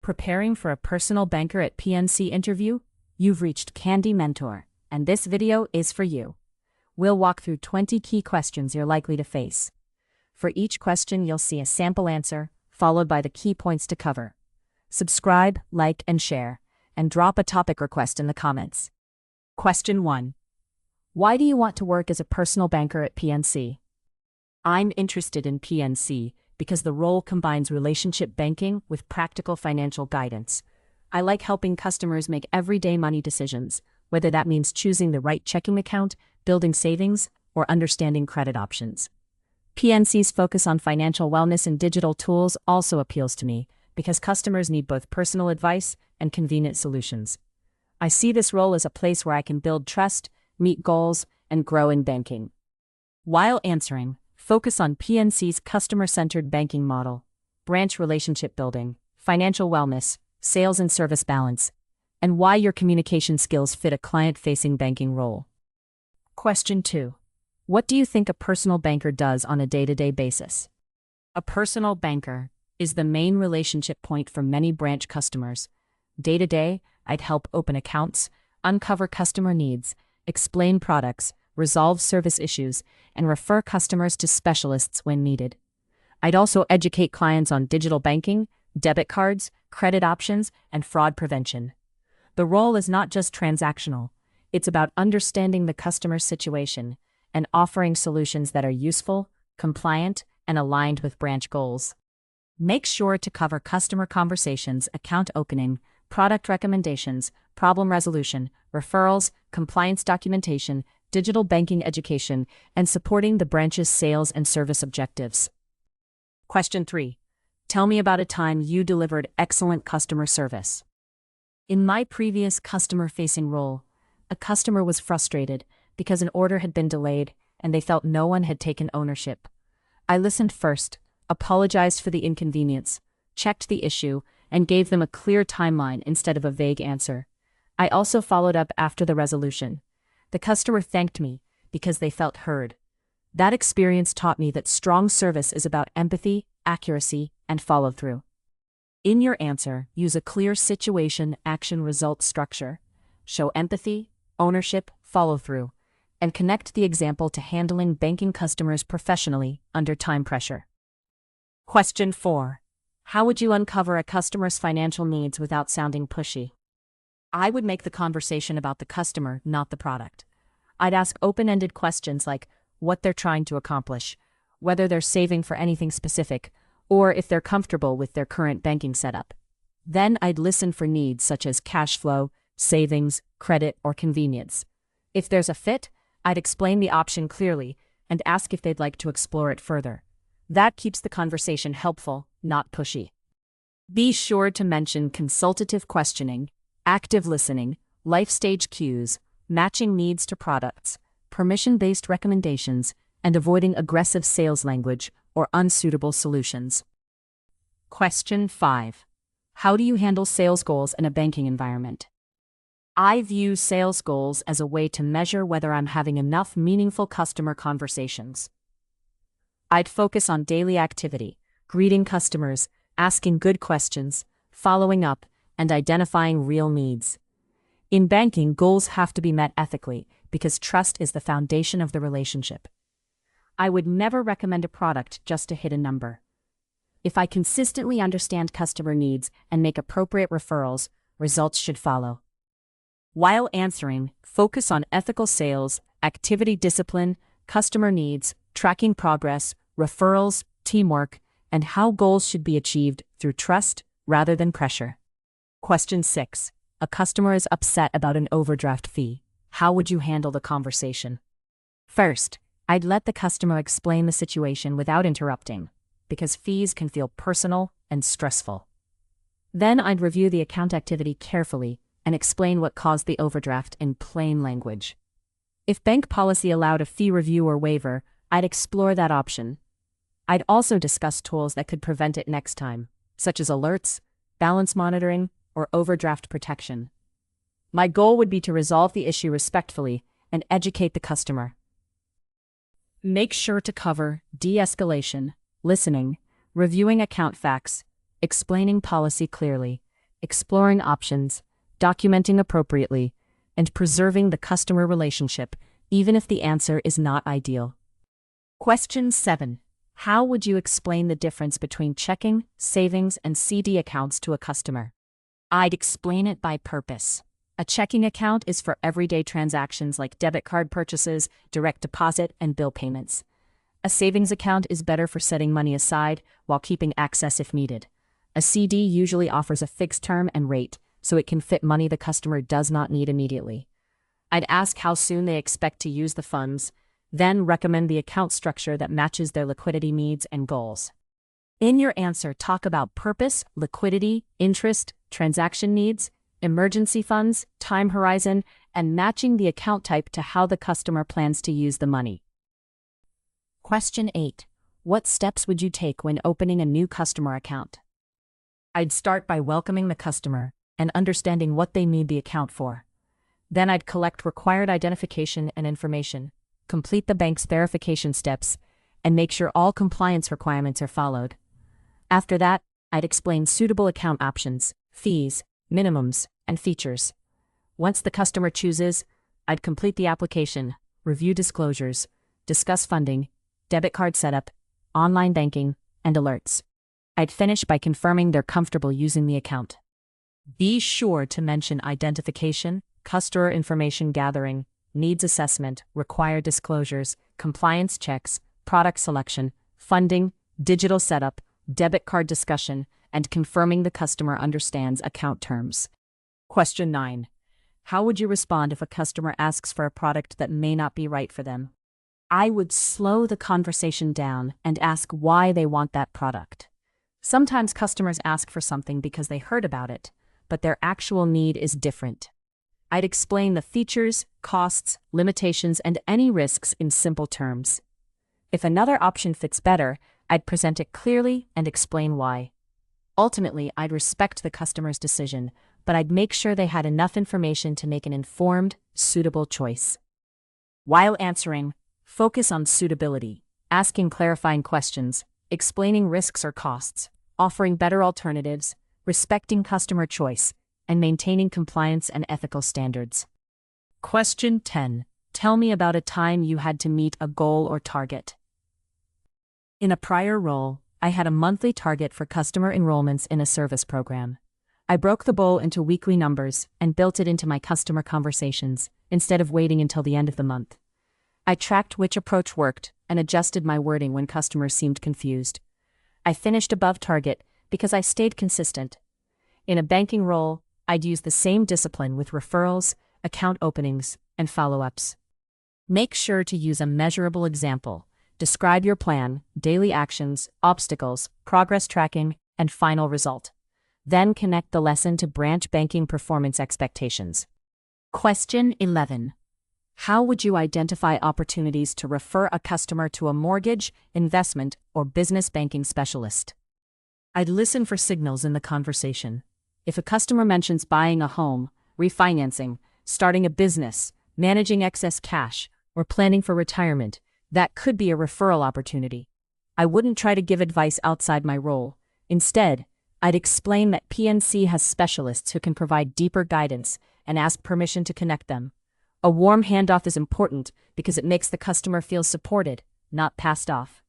Preparing for a personal banker at PNC interview? You've reached Candy Mentor, and this video is for you. We'll walk through 20 key questions you're likely to face. For each question, you'll see a sample answer, followed by the key points to cover. Subscribe, like, and share, and drop a topic request in the comments. Question 1. Why do you want to work as a personal banker at PNC? I'm interested in PNC because the role combines relationship banking with practical financial guidance. I like helping customers make everyday money decisions, whether that means choosing the right checking account, building savings, or understanding credit options. PNC's focus on financial wellness and digital tools also appeals to me because customers need both personal advice and convenient solutions. I see this role as a place where I can build trust, meet goals, and grow in banking. While answering, focus on PNC's customer-centered banking model, branch relationship building, financial wellness, sales and service balance, and why your communication skills fit a client-facing banking role. Question 2. What do you think a personal banker does on a day-to-day basis? A personal banker is the main relationship point for many branch customers. Day-to-day, I'd help open accounts, uncover customer needs, explain products, resolve service issues, and refer customers to specialists when needed. I'd also educate clients on digital banking, debit cards, credit options, and fraud prevention. The role is not just transactional. It's about understanding the customer's situation and offering solutions that are useful, compliant, and aligned with branch goals. Make sure to cover customer conversations, account opening, product recommendations, problem resolution, referrals, compliance documentation, digital banking education, and supporting the branch's sales and service objectives. Question 3. Tell me about a time you delivered excellent customer service. In my previous customer-facing role, a customer was frustrated because an order had been delayed and they felt no one had taken ownership. I listened first, apologized for the inconvenience, checked the issue, and gave them a clear timeline instead of a vague answer. I also followed up after the resolution. The customer thanked me because they felt heard. That experience taught me that strong service is about empathy, accuracy, and follow-through. In your answer, use a clear situation, action, result structure. Show empathy, ownership, follow-through, and connect the example to handling banking customers professionally under time pressure. Question 4. How would you uncover a customer's financial needs without sounding pushy? I would make the conversation about the customer, not the product. I'd ask open-ended questions like what they're trying to accomplish, whether they're saving for anything specific, or if they're comfortable with their current banking setup. Then I'd listen for needs such as cash flow, savings, credit, or convenience. If there's a fit, I'd explain the option clearly and ask if they'd like to explore it further. That keeps the conversation helpful, not pushy. Be sure to mention consultative questioning, active listening, life stage cues, matching needs to products, permission-based recommendations, and avoiding aggressive sales language or unsuitable solutions. Question 5. How do you handle sales goals in a banking environment? I view sales goals as a way to measure whether I'm having enough meaningful customer conversations. I'd focus on daily activity, greeting customers, asking good questions, following up, and identifying real needs. In banking, goals have to be met ethically because trust is the foundation of the relationship. I would never recommend a product just to hit a number. If I consistently understand customer needs and make appropriate referrals, results should follow. While answering, focus on ethical sales, activity discipline, customer needs, tracking progress, referrals, teamwork, and how goals should be achieved through trust rather than pressure. Question 6. A customer is upset about an overdraft fee. How would you handle the conversation? First, I'd let the customer explain the situation without interrupting, because fees can feel personal and stressful. Then I'd review the account activity carefully and explain what caused the overdraft in plain language. If bank policy allowed a fee review or waiver, I'd explore that option. I'd also discuss tools that could prevent it next time, such as alerts, balance monitoring, or overdraft protection. My goal would be to resolve the issue respectfully and educate the customer. Make sure to cover de-escalation, listening, reviewing account facts, explaining policy clearly, exploring options, documenting appropriately, and preserving the customer relationship, even if the answer is not ideal. Question 7. How would you explain the difference between checking, savings, and CD accounts to a customer? I'd explain it by purpose. A checking account is for everyday transactions like debit card purchases, direct deposit, and bill payments. A savings account is better for setting money aside while keeping access if needed. A CD usually offers a fixed term and rate, so it can fit money the customer does not need immediately. I'd ask how soon they expect to use the funds, then recommend the account structure that matches their liquidity needs and goals. In your answer, talk about purpose, liquidity, interest, transaction needs, emergency funds, time horizon, and matching the account type to how the customer plans to use the money. Question 8. What steps would you take when opening a new customer account? I'd start by welcoming the customer and understanding what they need the account for. Then I'd collect required identification and information, complete the bank's verification steps, and make sure all compliance requirements are followed. After that, I'd explain suitable account options, fees, minimums, and features. Once the customer chooses, I'd complete the application, review disclosures, discuss funding, debit card setup, online banking, and alerts. I'd finish by confirming they're comfortable using the account. Be sure to mention identification, customer information gathering, needs assessment, required disclosures, compliance checks, product selection, funding, digital setup, debit card discussion, and confirming the customer understands account terms. Question 9. How would you respond if a customer asks for a product that may not be right for them? I would slow the conversation down and ask why they want that product. Sometimes customers ask for something because they heard about it, but their actual need is different. I'd explain the features, costs, limitations, and any risks in simple terms. If another option fits better, I'd present it clearly and explain why. Ultimately, I'd respect the customer's decision, but I'd make sure they had enough information to make an informed, suitable choice. While answering, focus on suitability, asking clarifying questions, explaining risks or costs, offering better alternatives, respecting customer choice, and maintaining compliance and ethical standards. Question 10. Tell me about a time you had to meet a goal or target. In a prior role, I had a monthly target for customer enrollments in a service program. I broke the goal into weekly numbers and built it into my customer conversations instead of waiting until the end of the month. I tracked which approach worked and adjusted my wording when customers seemed confused. I finished above target because I stayed consistent. In a banking role, I'd use the same discipline with referrals, account openings, and follow-ups. Make sure to use a measurable example. Describe your plan, daily actions, obstacles, progress tracking, and final result. Then connect the lesson to branch banking performance expectations. Question 11. How would you identify opportunities to refer a customer to a mortgage, investment, or business banking specialist? I'd listen for signals in the conversation. If a customer mentions buying a home, refinancing, starting a business, managing excess cash, or planning for retirement, that could be a referral opportunity. I wouldn't try to give advice outside my role. Instead, I'd explain that PNC has specialists who can provide deeper guidance and ask permission to connect them. A warm handoff is important because it makes the customer feel supported, not passed off.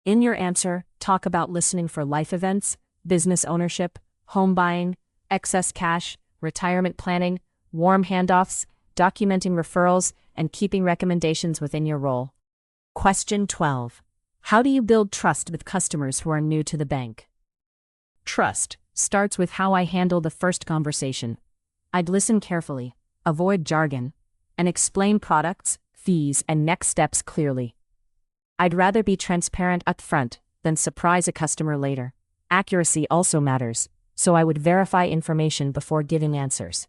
In your answer, talk about listening for life events, business ownership, home buying, excess cash, retirement planning, warm handoffs, documenting referrals, and keeping recommendations within your role. Question 12. How do you build trust with customers who are new to the bank? Trust starts with how I handle the first conversation. I'd listen carefully, avoid jargon, and explain products, fees, and next steps clearly. I'd rather be transparent up front than surprise a customer later. Accuracy also matters, so I would verify information before giving answers.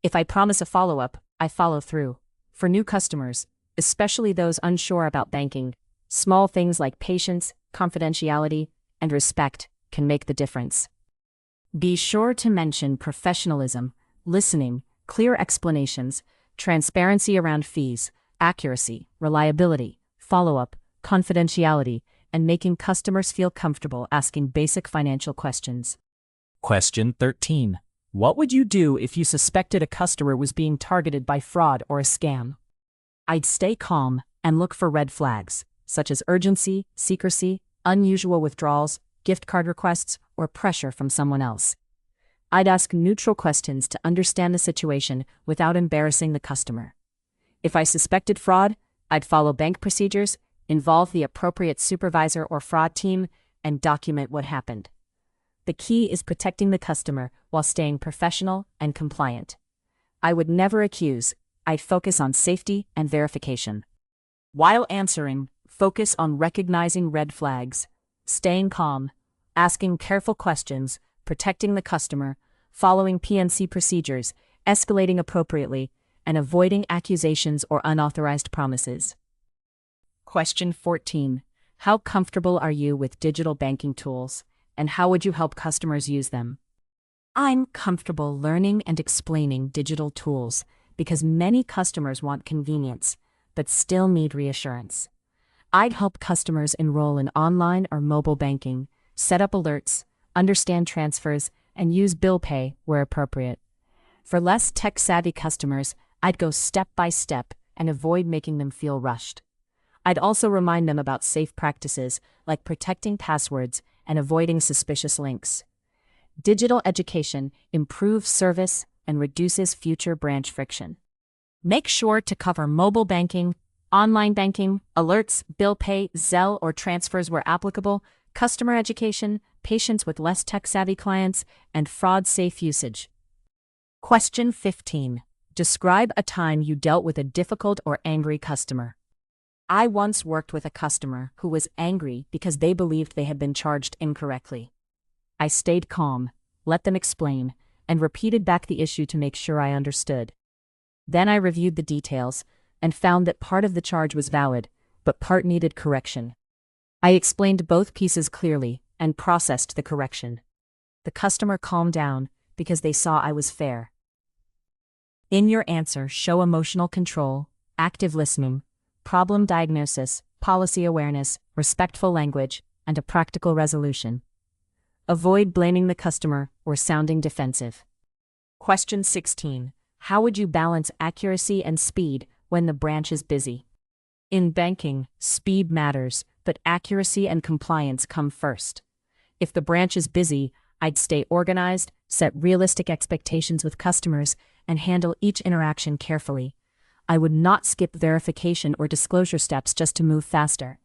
If I promise a follow-up, I follow through. For new customers, especially those unsure about banking, small things like patience, confidentiality, and respect can make the difference. Be sure to mention professionalism, listening, clear explanations, transparency around fees, accuracy, reliability, follow-up, confidentiality, and making customers feel comfortable asking basic financial questions. Question 13. What would you do if you suspected a customer was being targeted by fraud or a scam? I'd stay calm and look for red flags, such as urgency, secrecy, unusual withdrawals, gift card requests, or pressure from someone else. I'd ask neutral questions to understand the situation without embarrassing the customer. If I suspected fraud, I'd follow bank procedures, involve the appropriate supervisor or fraud team, and document what happened. The key is protecting the customer while staying professional and compliant. I would never accuse. I'd focus on safety and verification. While answering, focus on recognizing red flags, staying calm, asking careful questions, protecting the customer, following PNC procedures, escalating appropriately, and avoiding accusations or unauthorized promises. Question 14. How comfortable are you with digital banking tools, and how would you help customers use them? I'm comfortable learning and explaining digital tools because many customers want convenience, but still need reassurance. I'd help customers enroll in online or mobile banking, set up alerts, understand transfers, and use bill pay where appropriate. For less tech-savvy customers, I'd go step by step and avoid making them feel rushed. I'd also remind them about safe practices like protecting passwords and avoiding suspicious links. Digital education improves service and reduces future branch friction. Make sure to cover mobile banking, online banking, alerts, bill pay, Zelle, or transfers where applicable, customer education, patience with less tech-savvy clients, and fraud-safe usage. Question 15. Describe a time you dealt with a difficult or angry customer. I once worked with a customer who was angry because they believed they had been charged incorrectly. I stayed calm, let them explain, and repeated back the issue to make sure I understood. Then I reviewed the details and found that part of the charge was valid, but part needed correction. I explained both pieces clearly and processed the correction. The customer calmed down because they saw I was fair. In your answer, show emotional control, active listening, problem diagnosis, policy awareness, respectful language, and a practical resolution. Avoid blaming the customer or sounding defensive. Question 16. How would you balance accuracy and speed when the branch is busy? In banking, speed matters, but accuracy and compliance come first. If the branch is busy, I'd stay organized, set realistic expectations with customers, and handle each interaction carefully. I would not skip verification or disclosure steps just to move faster.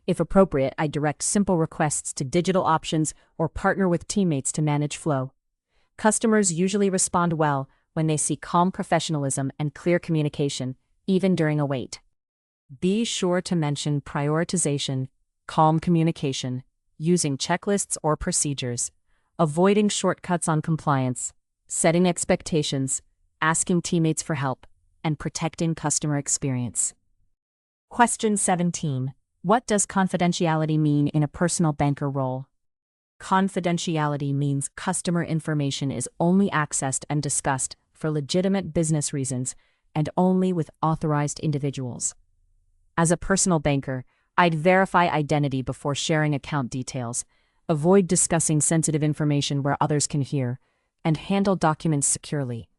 If appropriate, I'd direct simple requests to digital options or partner with teammates to manage flow. Customers usually respond well when they see calm professionalism and clear communication, even during a wait. Be sure to mention prioritization, calm communication, using checklists or procedures, avoiding shortcuts on compliance, setting expectations, asking teammates for help, and protecting customer experience. Question 17. What does confidentiality mean in a personal banker role? Confidentiality means customer information is only accessed and discussed for legitimate business reasons and only with authorized individuals. As a personal banker, I'd verify identity before sharing account details, avoid discussing sensitive information where others can hear, and handle documents securely.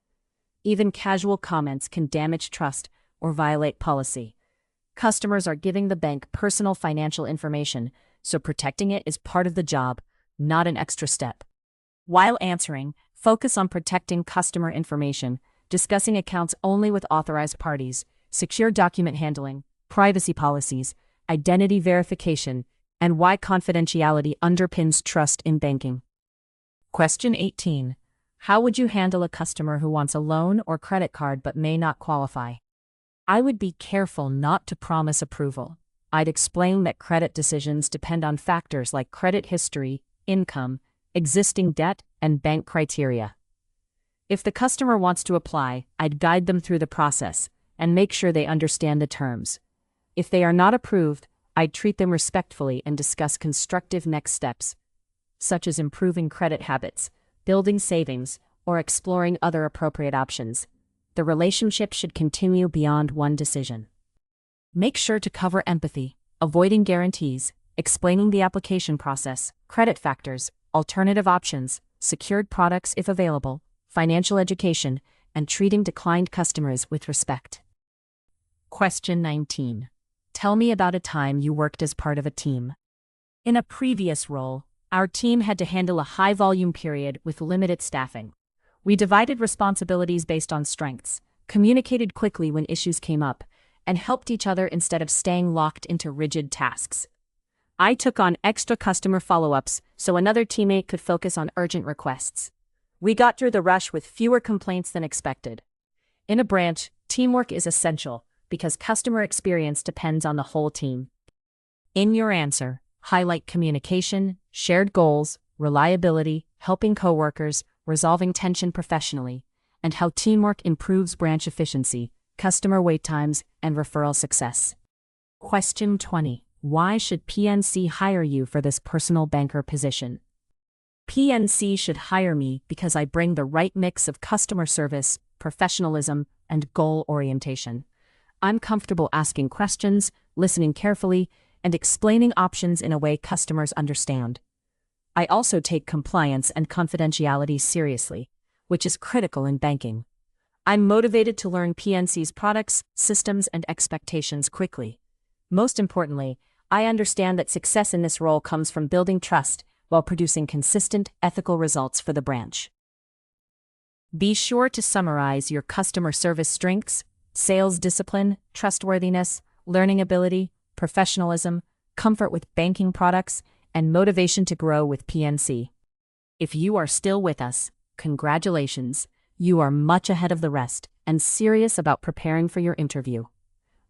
Even casual comments can damage trust or violate policy. Customers are giving the bank personal financial information, so protecting it is part of the job, not an extra step. While answering, focus on protecting customer information, discussing accounts only with authorized parties, secure document handling, privacy policies, identity verification, and why confidentiality underpins trust in banking. Question 18. How would you handle a customer who wants a loan or credit card but may not qualify? I would be careful not to promise approval. I'd explain that credit decisions depend on factors like credit history, income, existing debt, and bank criteria. If the customer wants to apply, I'd guide them through the process and make sure they understand the terms. If they are not approved, I'd treat them respectfully and discuss constructive next steps, such as improving credit habits, building savings, or exploring other appropriate options. The relationship should continue beyond one decision. Make sure to cover empathy, avoiding guarantees, explaining the application process, credit factors, alternative options, secured products if available, financial education, and treating declined customers with respect. Question 19. Tell me about a time you worked as part of a team. In a previous role, our team had to handle a high-volume period with limited staffing. We divided responsibilities based on strengths, communicated quickly when issues came up, and helped each other instead of staying locked into rigid tasks. I took on extra customer follow-ups so another teammate could focus on urgent requests. We got through the rush with fewer complaints than expected. In a branch, teamwork is essential because customer experience depends on the whole team. In your answer, highlight communication, shared goals, reliability, helping coworkers, resolving tension professionally, and how teamwork improves branch efficiency, customer wait times, and referral success. Question 20. Why should PNC hire you for this personal banker position? PNC should hire me because I bring the right mix of customer service, professionalism, and goal orientation. I'm comfortable asking questions, listening carefully, and explaining options in a way customers understand. I also take compliance and confidentiality seriously, which is critical in banking. I'm motivated to learn PNC's products, systems, and expectations quickly. Most importantly, I understand that success in this role comes from building trust while producing consistent, ethical results for the branch. Be sure to summarize your customer service strengths, sales discipline, trustworthiness, learning ability, professionalism, comfort with banking products, and motivation to grow with PNC. If you are still with us, congratulations, you are much ahead of the rest and serious about preparing for your interview.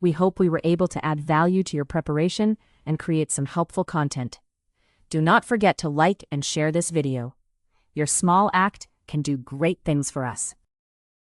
We hope we were able to add value to your preparation and create some helpful content. Do not forget to like and share this video. Your small act can do great things for us.